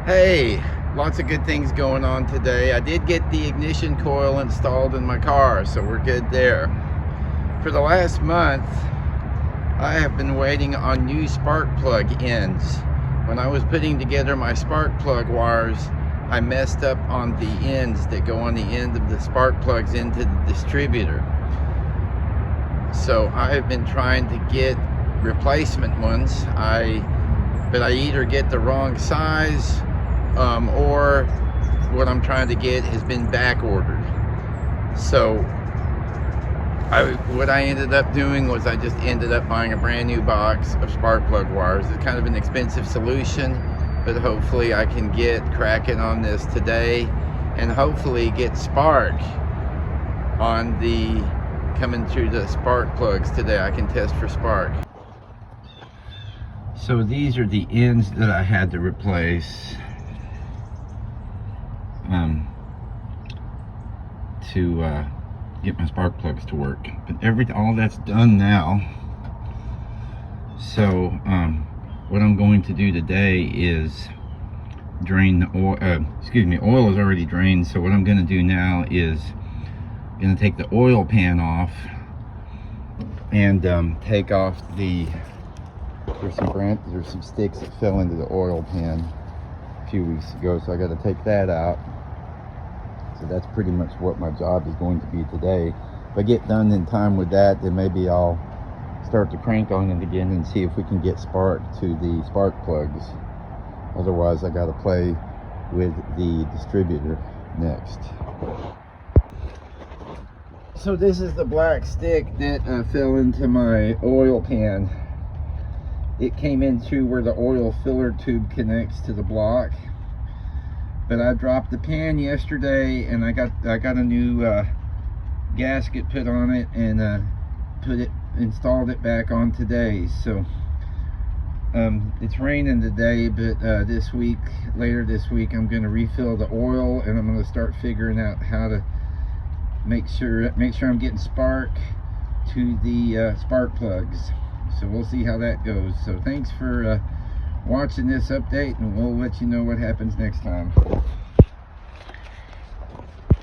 Hey, lots of good things going on today. I did get the ignition coil installed in my car, so we're good there. For the last month, I have been waiting on new spark plug ends. When I was putting together my spark plug wires, I messed up on the ends that go on the end of the spark plugs into the distributor. So I have been trying to get replacement ones. But I either get the wrong size or what I'm trying to get has been back ordered. So what I ended up doing was I just ended up buying a brand new box of spark plug wires. It's kind of an expensive solution, but hopefully I can get cracking on this today and hopefully get spark on the coming through the spark plugs today. I can test for spark. So these are the ends that I had to replace to get my spark plugs to work. But all that's done now. So what I'm going to do today is drain the oil. Oil is already drained. So what I'm going to do now is going to take the oil pan off and take off the. There's some sticks that fell into the oil pan a few weeks ago, so I got to take that out. So that's pretty much what my job is going to be today. If I get done in time with that, then maybe I'll start to crank on it again and see if we can get spark to the spark plugs. Otherwise, I got to play with the distributor next. So this is the black stick that fell into my oil pan. It came in through where the oil filler tube connects to the block. But I dropped the pan yesterday and I got a new gasket put on it and installed it back on today. So it's raining today, but later this week I'm going to refill the oil and I'm going to start figuring out how to make sure I'm getting spark to the spark plugs. So we'll see how that goes. So thanks for watching this update, and we'll let you know what happens next time.